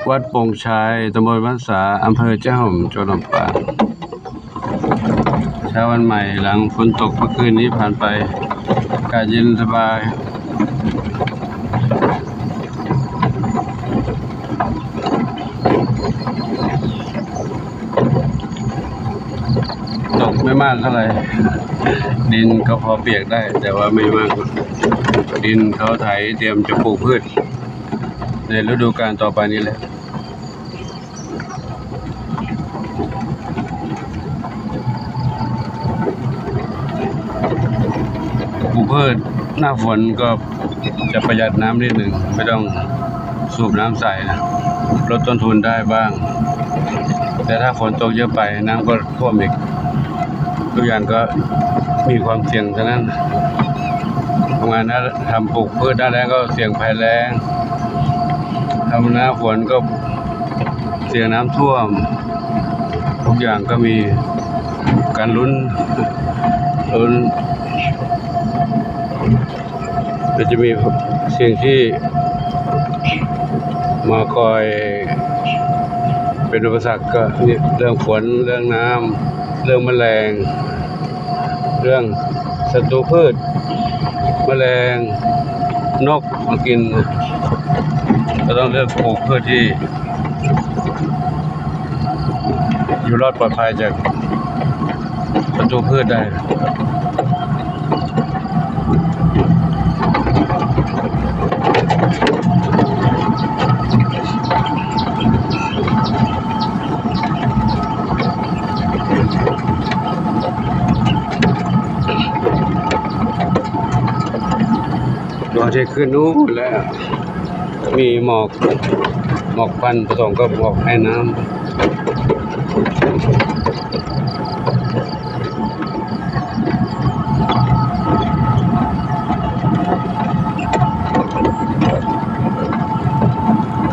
วัดโป่งชายตำบลบ้านสาอำเภอเจ้าห่มจังหวัดลำปางเช้าวันใหม่หลังฝนตกเมื่อคืนนี้ผ่านไปอากาศเย็นสบายตกไม่มากเท่าไหร่ดินก็พอเปียกได้แต่ว่าไม่มากดินเขาไถเตรียมจะปลูกพืชในฤดูกาลต่อไปนี้แหละปลูกพืชหน้าฝนก็จะประหยัดน้ำนิดหนึ่งไม่ต้องสูบน้ำใส่นะลดต้นทุนได้บ้างแต่ถ้าฝนตกเยอะไปน้ำก็ท่วมอีกทุกอย่างก็มีความเสี่ยงทั้งนั้นทำงานนะทำปลูกพืชได้แล้วก็เสี่ยงภัยแล้งทำหน้าฝนก็เสี่ยงน้ำท่วมทุกอย่างก็มีการลุ้นก็จะมีสิ่งที่มาคอยเป็นอุปสรรคก็เรื่องฝนเรื่องน้ำเรื่องแมลงเรื่องศัตรูพืชแมลงนกมากินก็ต้องเลือกปลูกพืชที่อยู่รอดปลอดภัยจากศัตรูพืชได้ดวงอาทิตย์ขึ้นนู้นแล้วมีหมอกควันผสมกับหมอกให้น้ำ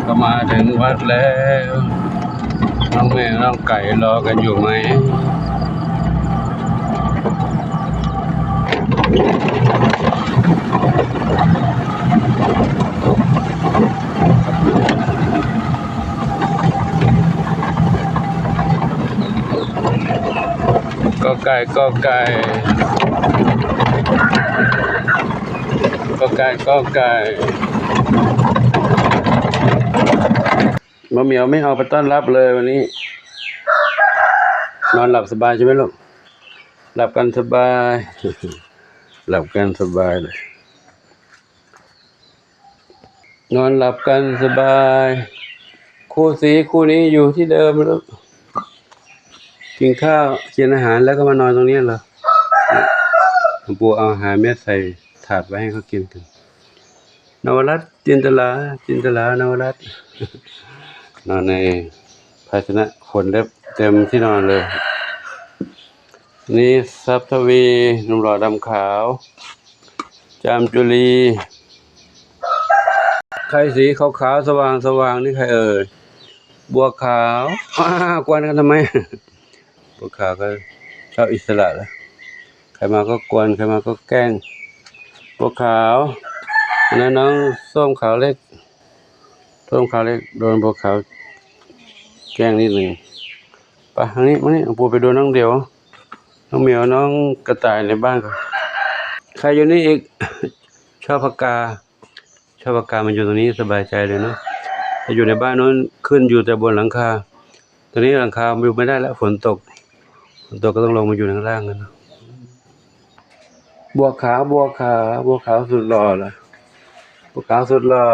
ก็มาถึงวัดแล้วน้องแม่น้องไก่รอกันอยู่ไหมก็ไก่มะเหมียวไม่เอาไปต้อนรับเลยวันนี้นอนหลับสบายใช่ไหมลูกหลับกันสบายหลับกันสบายเลยนอนหลับกันสบายคู่สีคู่นี้อยู่ที่เดิมแล้วกินข้าวกินอาหารแล้วก็มานอนตรงนี้เหรอหลวงปู่เอาอาหารเม็ดใส่ถาดไว้ให้เขากินกันนวรัตน์จินตลานวรัตน์นอนในภาชนะขนเล็บเต็มที่นอนเลยนี่ทรัพย์ทวีหนุ่มหล่อดำขาวจามจุลีใครสีขาวๆสว่างนี่ใครเอ่ยบัวขาวกวนกันทำไมบัวขาวก็ชอบอิสระแล้วใครมาก็กวนใครมาก็แกล้งบัวขาวนะน้องส้มขาวเล็กโดนบัวขาวแกล้งนิดหนึ่งไปทางนี้มานี่ปู่ไปดูน้องเดียวน้องเหมียวน้องกระต่ายในบ้านเขาใครอยู่นี่อีกชอบปากกามันอยู่ตรงนี้สบายใจเลยเนาะถ้าอยู่ในบ้านโน้นขึ้นอยู่แต่บนหลังคาตอนนี้หลังคาอยู่ไม่ได้แล้วฝนตกก็ต้องลงมาอยู่ข้างล่างกันนะบัวขาวสุดหล่อล่ะบัวขาวสุดหล่อ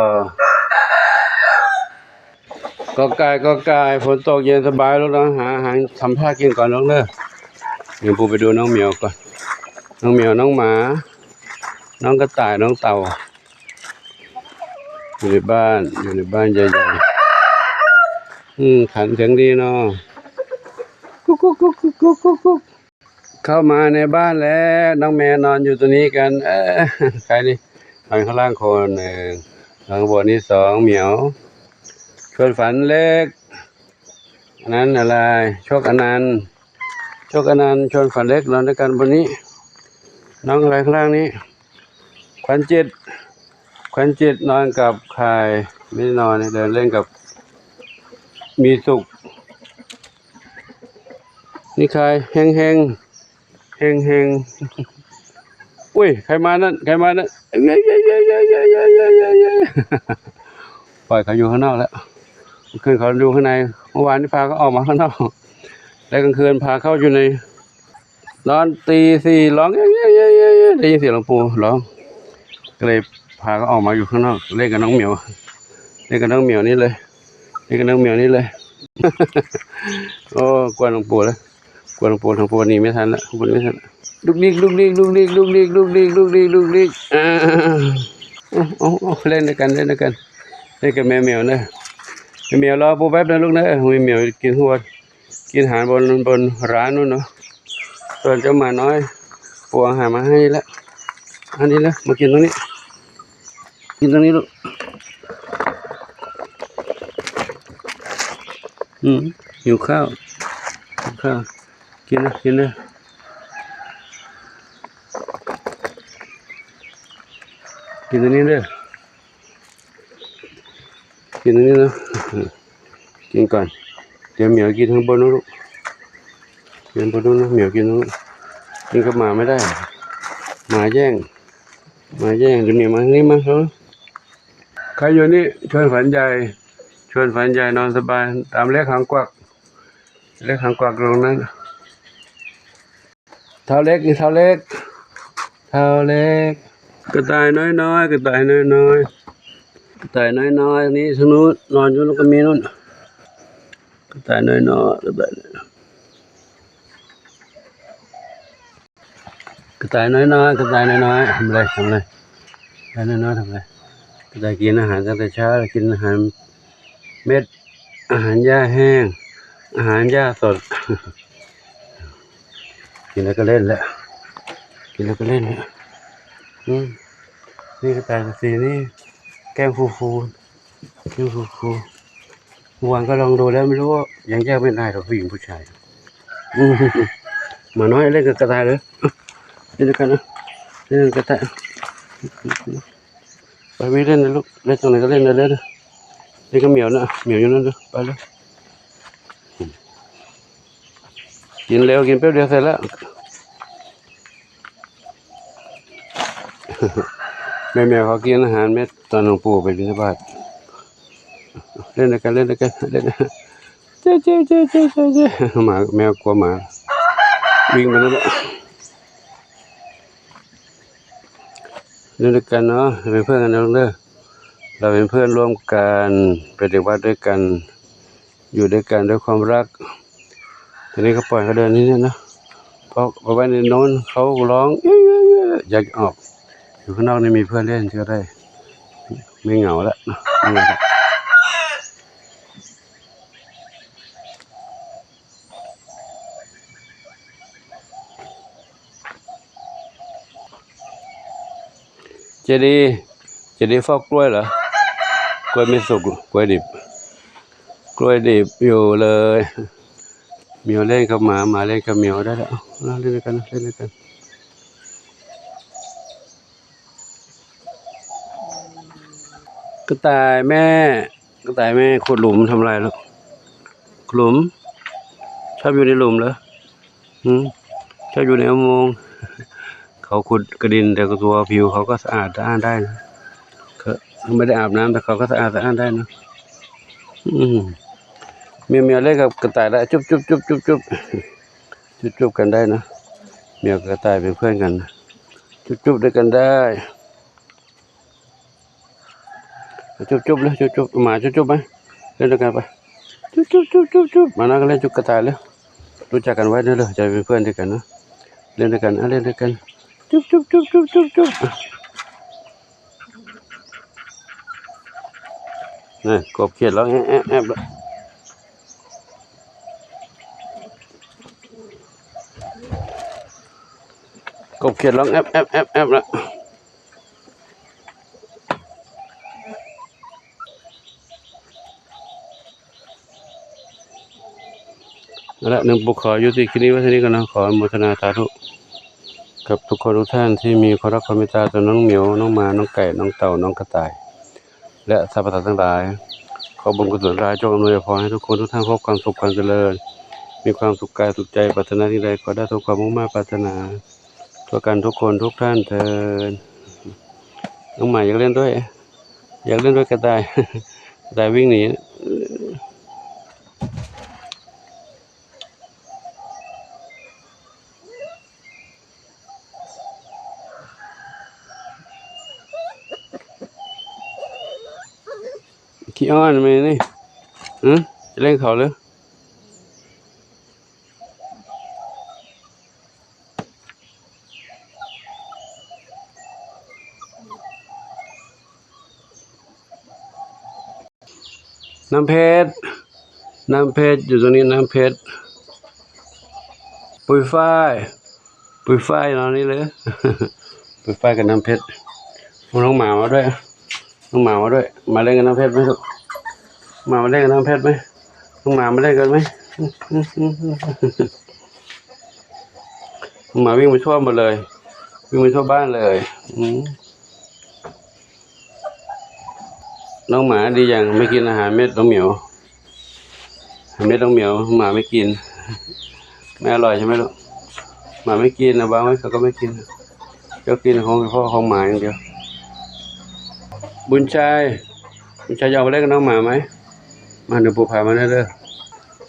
ก็กายฝนตกเย็นสบายแล้วนะหาอาหารทำท่ากินก่อนน้องเด้อเดี๋ยวปู่ไปดูน้องเหมียวก่อนน้องเหมียวน้องหมาน้องกระต่ายน้องเต่าอยู่ในบ้านใหญ่ๆขันเสียงดีเนาะกุ๊กเข้ามาในบ้านแล้วน้องแม่นอนอยู่ตัวนี้กันใครนี่นอนข้างล่างคนหนึ่งข้างบนนี่2เหมียวชวนฝันเล็กอันนั้นอะไรโชคอนันต์ชวนฝันเล็กนอนด้วยกันบนนี้น้องอะไรข้างล่างนี้ขวัญจิตนอนกับใครไม่นอนเดินเล่นกับ มีสุขนี่ใครแห้งแห้งแห้งแห้งอุ้ยใครมานั่นใครมานั่นเย้เย้เย้เย้เย้เย้เย้เย้เย้ปล่อยเขาอยู่ข้างนอกแล้วเมื่อคืนเขาอยู่ข้างในเมื่อวานนี้พาเขาออกมาข้างนอกแล้วกลางคืนพาเข้าอยู่ในนอนตีสี่ร้องเย้เย้เย้เย้เย้ได้ยินเสียงหลวงปู่ร้องก็เลยพาเขาออกมาอยู่ข้างนอกเล่นกับน้องเหมียวเล่นกับน้องเหมียวนี่เลยเล่นกับน้องเหมียวนี่เลยโอ้กวนหลวงปู่แล้วกวนหลวงปู่ทางปู่นี่ไม่ทันละปู่ไม่ทันลูกนิกลูกนิกลูกนิกลูกนิกลูกนิกลูกนิกลูกนิกโอ้เล่นด้วยกันเล่นด้วยกันเล่นกับแม่เหมียวนะแมวรอปู่แป๊บนะลูกนะมีแมวกินหัวกินอาหารบนร้านนู้นเนาะส่วนเจ้าหมาน้อยปู่อาหารมาให้แล้วอันนี้แล้วมากินตรงนี้กินตรงนี้ลูกหิวข้าวกินนะกินนะกินตรงนี้เลยกินตรงนี้นะกินก่อนเดี๋ยวเหมียวกินข้างบนนู้นลูกกินบนนู้นนะเหมียวกินนู้นกินกับหมาไม่ได้หมาแย่งเดี๋ยวเหมียวมานี่มาเขาใครอยู่นี่ชวนฝันใหญ่นอนสบายตามเลขหางกวักตรงนั้นเท้าเล็กกระต่ายน้อยนี่ทางนู้นนอนอยู่แล้วก็มีนู่นกระต่ายน้อยทำไรกระต่ายน้อยทำไรกระต่ายกินอาหารตั้งแต่เช้ากินอาหารเม็ดอาหารหญ้าแห้งอาหารหญ้าสดกินแล้วก็เล่นแล้วนี่กระต่ายสีนี่แก้มฟูวันก็ลองดูแล้วไม่รู้ว่ายังแยกไม่ได้หรอกผู้หญิงผู้ชายหมาน้อยเล่นกับกระต่ายเลยเล่นกันนะเล่นกระต่ายไปวิ่งเล่นนะลูกเล่นตรงไหนก็เล่นเลยเล่นกับเหมียวนะเหมียวอยู่นั่นเลยไปเลยกินเร็วกินแป๊บเดียวเสร็จแล้วแม่เขากินอาหารเม็ดตอนหลวงปู่ไปบิณฑบาตเล่นกันเจ๊หมาแมวกลัวหมาวิ่งไปนั่นแหละเล่นกันเนาะเป็นเพื่อนกันเด้อเราเป็นเพื่อนร่วมกันเป็นเด็กวัดด้วยกันอยู่ด้วยกันด้วยความรักทีนี้ก็ปล่อยเขาเดินนี่นะเพราะเอาไว้ในโน้นเขาร้องอยากออกอยู่ข้างนอกนี่มีเพื่อนเล่นก็ได้ไม่เหงาแล้วเจดีฟอกกล้วยเหรอกล้วยไม่สุกกล้วยดิบอยู่เลยเหมียวเล่นกับหมาเล่นกับเหมียวได้แล้วเล่นกันกระต่ายแม่ขุดหลุมทำไรลูกหลุมชอบอยู่ในหลุมเหรอชอบอยู่ในอุโมงค์เขาขุดกระดินแต่ตัวผิวเขาก็สะอาดได้นะเขาไม่ได้อาบน้ำแต่เขาก็สะอาดได้นะเมียเล่นกับกระต่ายได้จุบกันได้นะเมียกับกระต่ายเป็นเพื่อนกันจุบด้วยกันได้จุบเลยจุบหมาจุบไหมเล่นด้วยกันไปจุบมานะก็เล่นจุบกระต่ายเลยรู้จักกันไว้ด้วยเลยจะเป็นเพื่อนด้วยกันนะเล่นด้วยกันจุบนี่กบเขียดแล้วแอบแล้วกบเขียดร้องแอบแล้วและหนึ่งบุคคลยุติคลิปนี้ไว้ที่นี้กันนะขออนุโมทนาสาธุกับทุกคนทุกท่านที่มีความรักความเมตตาต่อน้องเหมียวน้องหมาน้องไก่น้องเต่าน้องกระต่ายและสัตว์ประหลาดทั้งหลาย ขอบุญกุศลราจงอำนวยพรให้ทุกคนทุกท่านพบความสุขความเจริญมีความสุขกายสุขใจปรารถนาที่ใดขอได้ทุกความมุ่งมั่นปรารถนาทั่วกันทุกคนทุกท่านเถิดน้องใหม่อยากเล่นด้วยกระต่ายกระต่ายวิ่งหนีขี้อ้อนไหมนี่จะเล่นเขาหรือน้ำเพชรอยู่ตรงนี้น้ำเพชรปุยฝ้ายนอนนี่เลย ปุยฝ้ายกับน้ำเพชรน้องหมามาด้วยมาเล่นกับน้ำเพชรไหมลูกมาเล่นกับน้ำเพชรไหมน้องหมามาเล่นกันไหมหมาวิ่งไปทั่วหมดเลยวิ่งไปทั่วบ้านเลยน้องหมาดีอย่างไม่กินอาหารเม็ดน้องเหมียวหมาไม่กินไม่อร่อยใช่ไหมลูกหมาไม่กินนะบางไว้เขาก็ไม่กินก็กินของพ่อของหมาอย่างเดียวบุญชัยอยากมาเล่นกับน้องหมาไหมมาเดี๋ยวปู่พามาได้เลย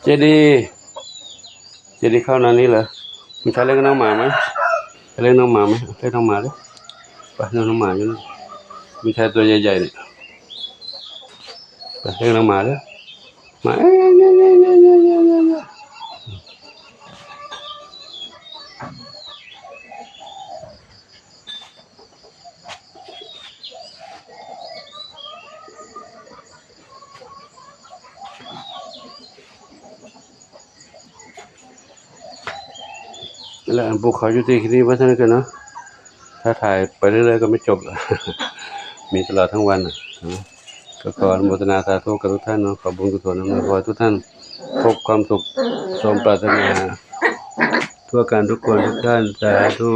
เจดีเข้านอนนี่เหรอบุญชัยเล่นกับน้องหมาไหมเล่นน้องหมาไหมเล่นน้องหมาดิไปเล่นน้องหมาอยู่นะบุญชัยตัวใหญ่ๆเนี่ยไปเล่นน้องหมาดิมาแล้วภูเขาอยู่ที่นี่ว่าท่านกันเนาะถ้าถ่ายไปเรื่อยๆก็ไม่จบ มีตลอดทั้งวันก็ขออนุโมทนาสาธุกับทุกท่านเนาะขอบุญกุศลอำนวยพรทุกท่านพบความสุขสมปรารถนาทั่วกันทุกคนทุกท่านสาธุ